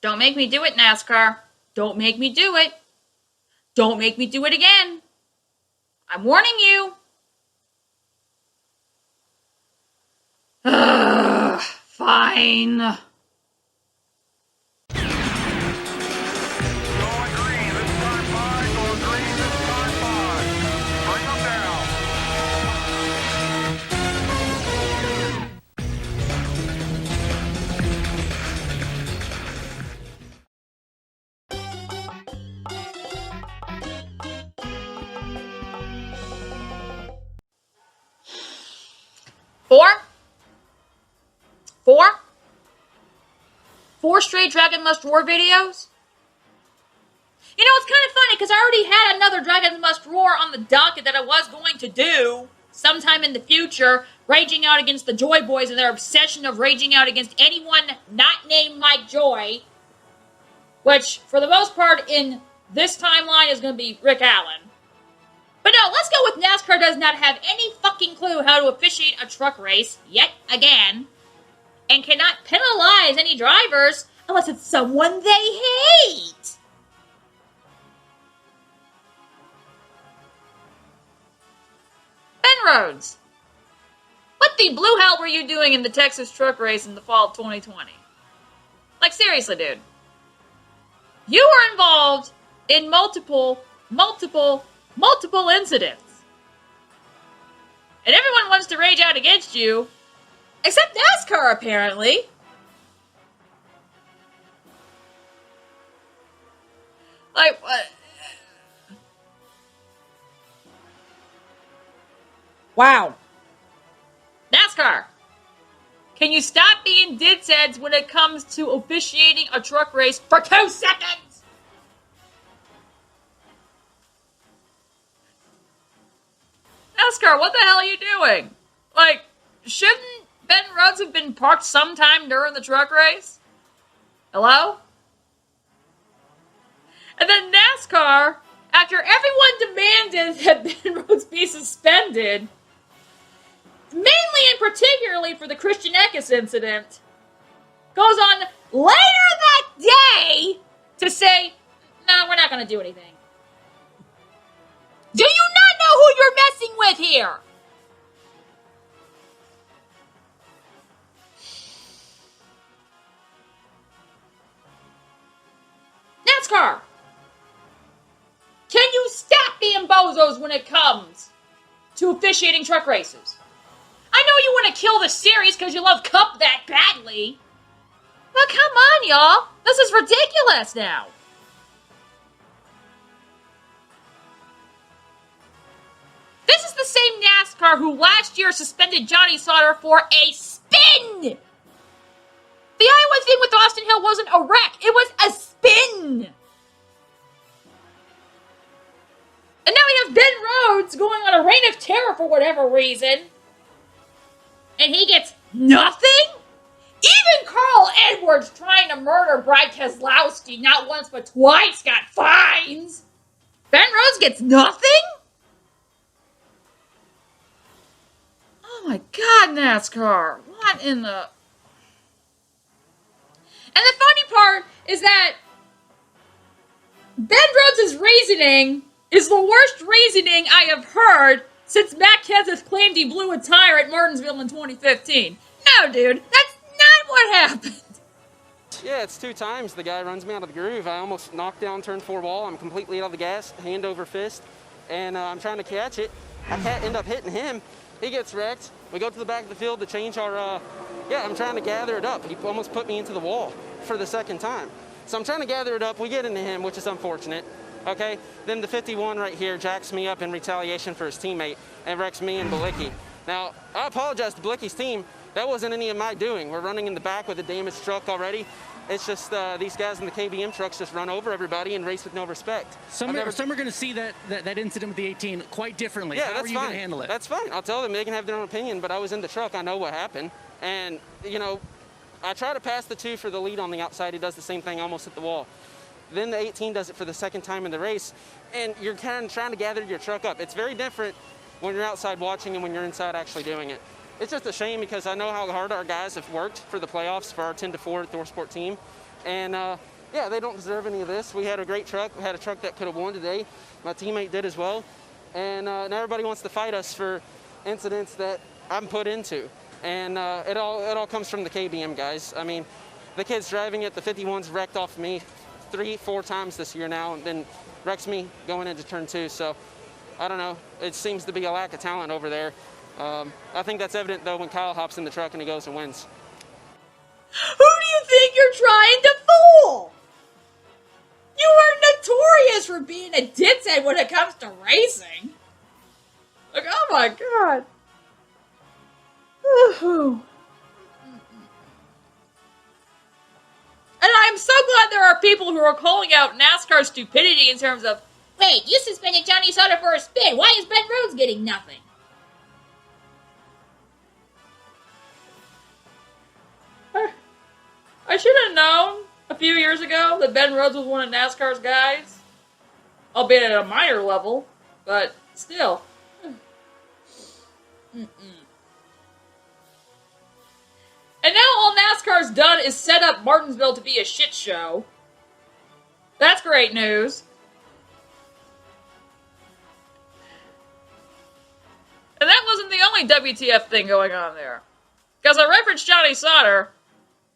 Don't make me do it, NASCAR. Don't make me do it. Don't make me do it again. I'm warning you. Fine. Four straight Dragon Must Roar videos? You know, it's kind of funny because I already had another Dragon Must Roar on the docket that I was going to do sometime in the future, raging out against the Joy Boys and their obsession of raging out against anyone not named Mike Joy, which, for the most part, in this timeline is going to be Rick Allen. But no, let's go with NASCAR does not have any fucking clue how to officiate a truck race, yet again, and cannot penalize any drivers unless it's someone they hate. Ben Rhodes, what the blue hell were you doing in the Texas truck race in the fall of 2020? Like, seriously, dude. You were involved in multiple incidents. And everyone wants to rage out against you, except NASCAR, apparently. Like, what? Wow. NASCAR, can you stop being dickheads when it comes to officiating a truck race for 2 seconds? NASCAR, what the hell are you doing? Like, shouldn't Ben Rhodes have been parked sometime during the truck race? Hello? And then NASCAR, after everyone demanded that Ben Rhodes be suspended, mainly and particularly for the Christian Eckes incident, goes on later that day to say, no, we're not going to do anything. Do you not know who you're messing with here? NASCAR, can you stop being bozos when it comes to officiating truck races? I know you want to kill the series because you love Cup that badly. But come on, y'all. This is ridiculous now. This is the same NASCAR who last year suspended Johnny Sauter for a spin. The Iowa thing with Austin Hill wasn't a wreck. It was a spin. And now we have Ben Rhodes going on a reign of terror for whatever reason. And he gets nothing? Even Carl Edwards trying to murder Brad Keselowski not once but twice got fines. Ben Rhodes gets nothing? Oh my God, NASCAR. What in the... And the funny part is that Ben Rhodes' reasoning is the worst reasoning I have heard since Matt Kenseth claimed he blew a tire at Martinsville in 2015. No, dude, that's not what happened. Yeah, it's 2 times the guy runs me out of the groove. I almost knocked down turn 4 wall. I'm completely out of the gas, hand over fist, and I'm trying to catch it. I can't end up hitting him. He gets wrecked. We go to the back of the field to change our, I'm trying to gather it up. He almost put me into the wall for the 2nd time. So I'm trying to gather it up. We get into him, which is unfortunate. Okay, then the 51 right here jacks me up in retaliation for his teammate and wrecks me and Bilicki. Now, I apologize to Bilicki's team. That wasn't any of my doing. We're running in the back with a damaged truck already. It's just these guys in the KBM trucks just run over everybody and race with no respect. Some are going to see that incident with the 18 quite differently. Yeah, How are you going to handle it? That's fine. I'll tell them. They can have their own opinion, but I was in the truck. I know what happened. And, you know, I try to pass the 2 for the lead on the outside. He does the same thing, almost hit the wall. Then the 18 does it for the 2nd time in the race, and you're kind of trying to gather your truck up. It's very different when you're outside watching and when you're inside actually doing it. It's just a shame because I know how hard our guys have worked for the playoffs for our 10-4 ThorSport team, and yeah, they don't deserve any of this. We had a great truck. We had a truck that could have won today. My teammate did as well. And now everybody wants to fight us for incidents that I'm put into. And it all comes from the KBM guys. I mean, the kids driving it, the 51's wrecked off me 3-4 times this year now, and then wrecks me going into turn 2. So I don't know. It seems to be a lack of talent over there. I think that's evident, though, when Kyle hops in the truck and he goes and wins. Who do you think you're trying to fool? You are notorious for being a dickhead when it comes to racing. Like, oh my god. And I'm so glad there are people who are calling out NASCAR stupidity in terms of, wait, you suspended Johnny Sauter for a spin. Why is Ben Rhodes getting nothing? I should have known a few years ago that Ben Rhodes was one of NASCAR's guys. Albeit at a minor level, but still. And now all NASCAR's done is set up Martinsville to be a shit show. That's great news. And that wasn't the only WTF thing going on there. Because I referenced Johnny Sauter.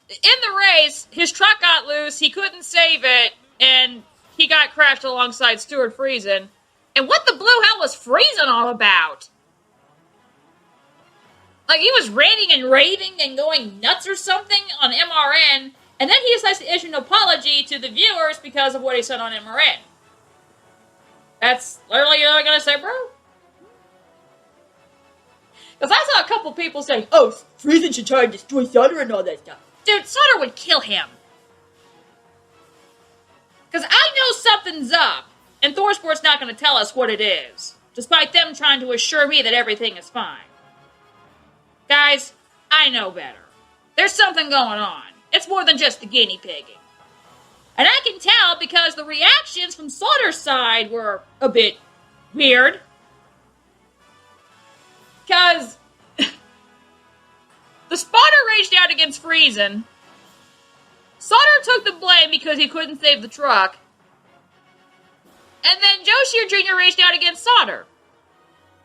In the race, his truck got loose, he couldn't save it, and he got crashed alongside Sauter and Friesen. And what the blue hell was Friesen all about? Like, he was ranting and raving and going nuts or something on MRN, and then he decides to issue an apology to the viewers because of what he said on MRN. That's literally all I'm gonna say, bro. Because I saw a couple people saying, oh, Friesen should try and destroy Sauter and all that stuff. Dude, Sauter would kill him. Because I know something's up, and ThorSport's not going to tell us what it is, despite them trying to assure me that everything is fine. Guys, I know better. There's something going on. It's more than just the guinea pigging. And I can tell because the reactions from Sauter's side were a bit weird. Because the spotter raged out against Friesen. Sauter took the blame because he couldn't save the truck. And then Joe Shear Jr. raged out against Sauter.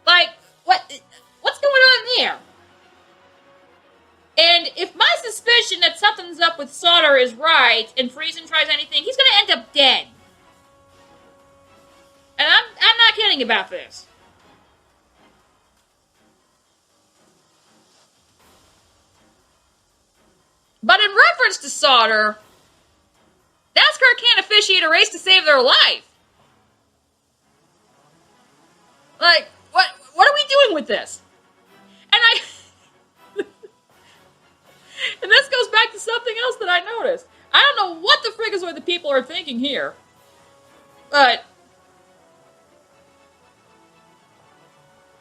Like, what's going on there? And if my suspicion that something's up with Sauter is right, and Friesen tries anything, he's going to end up dead. And I'm not kidding about this. But in reference to Sauter, NASCAR can't officiate a race to save their life. Like, what are we doing with this? And this goes back to something else that I noticed. I don't know what the frick is what the people are thinking here. But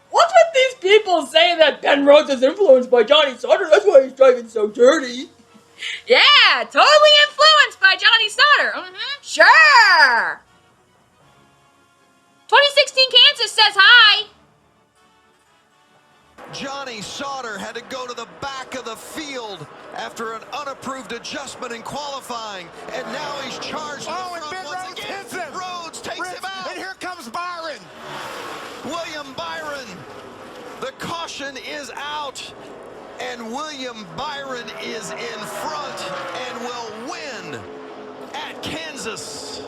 what's with these people saying that Ben Rhodes is influenced by Johnny Sauter? That's why he's driving so dirty. Yeah, totally influenced by Johnny Sauter. Sure. 2016 Kansas says hi. Johnny Sauter had to go to the back of the field after an unapproved adjustment in qualifying, and now he's charged. Oh, and Ben Rhodes hits him. Rhodes takes him out. And here comes Byron. William Byron. The caution is out, and William Byron is in front and will win at Kansas.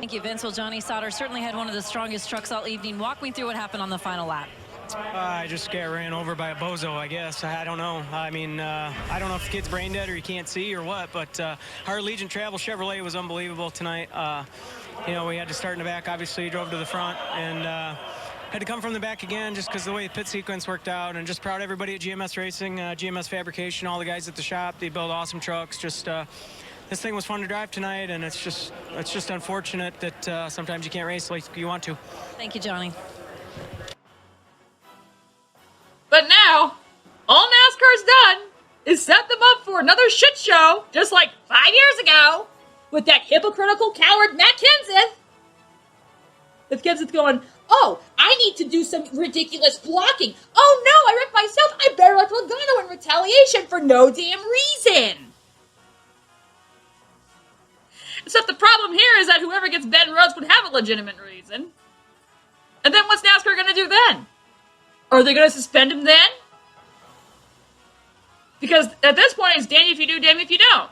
Thank you, Vince. Well, Johnny Sauter certainly had one of the strongest trucks all evening. Walk me through what happened on the final lap. I just got ran over by a bozo, I guess. I don't know. I mean, I don't know if the kid's brain dead or he can't see or what, but our Legion Travel Chevrolet was unbelievable tonight. You know, we had to start in the back. Obviously, drove to the front and had to come from the back again just because the way the pit sequence worked out. And just proud of everybody at GMS Racing, GMS Fabrication, all the guys at the shop. They build awesome trucks. Just this thing was fun to drive tonight, and it's just unfortunate that sometimes you can't race like you want to. Thank you, Johnny. But now, all NASCAR's done is set them up for another shit show, just like 5 years ago, with that hypocritical coward Matt Kenseth. With Kenseth going, oh, I need to do some ridiculous blocking. Oh no, I wrecked myself. I better let Logano in retaliation for no damn reason. Except the problem here is that whoever gets Ben Rhodes would have a legitimate reason. And then what's NASCAR going to do then? Are they going to suspend him then? Because at this point, it's damn if you do, damn if you don't.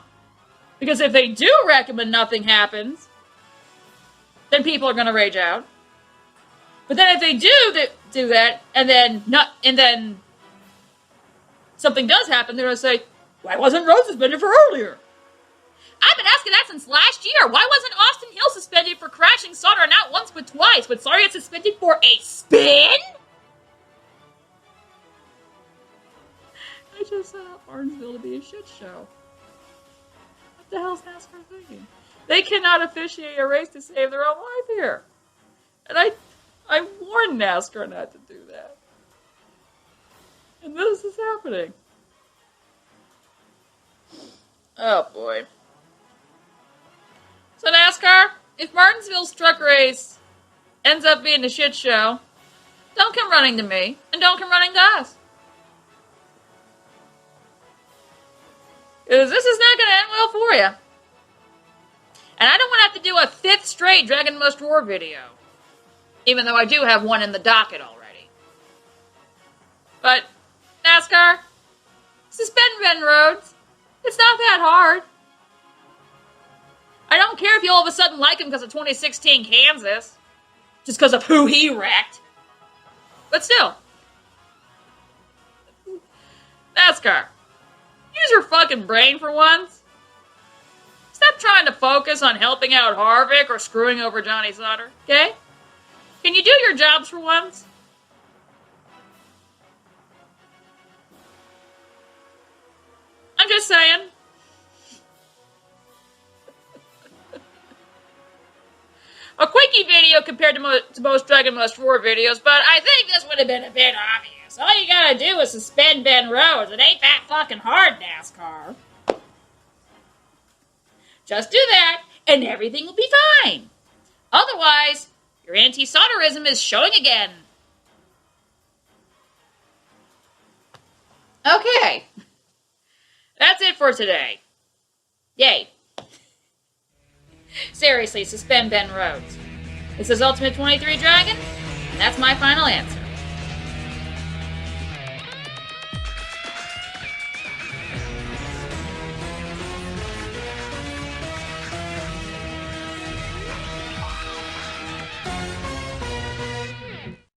Because if they do recommend nothing happens, then people are going to rage out. But then if they do that, and then something does happen, they're going to say, why wasn't Rhodes suspended for earlier? I've been asking that since last year. Why wasn't Austin Hill suspended for crashing Sauter not once but twice? But Sauter gets suspended for a spin? I just set up Martinsville to be a shit show. What the hell's NASCAR thinking? They cannot officiate a race to save their own life here. And I warned NASCAR not to do that. And this is happening. Oh boy. So NASCAR, if Martinsville's truck race ends up being a shit show, don't come running to me, and don't come running to us. Because this is not going to end well for you. And I don't want to have to do a 5th straight Dragon Must Roar video. Even though I do have one in the docket already. But, NASCAR, suspend Ben Rhodes. It's not that hard. I don't care if you all of a sudden like him because of 2016 Kansas. Just because of who he wrecked. But still. NASCAR, use your fucking brain for once. Stop trying to focus on helping out Harvick or screwing over Johnny Sauter, okay? Can you do your jobs for once? I'm just saying. A quickie video compared to most Dragon Must Roar videos, but I think this would have been a bit obvious. All you gotta do is suspend Ben Rhodes. It ain't that fucking hard, NASCAR. Just do that, and everything will be fine. Otherwise, your anti-Sauterism is showing again. Okay. That's it for today. Yay. Seriously, suspend Ben Rhodes. This is Ultimate 23 Dragon, and that's my final answer.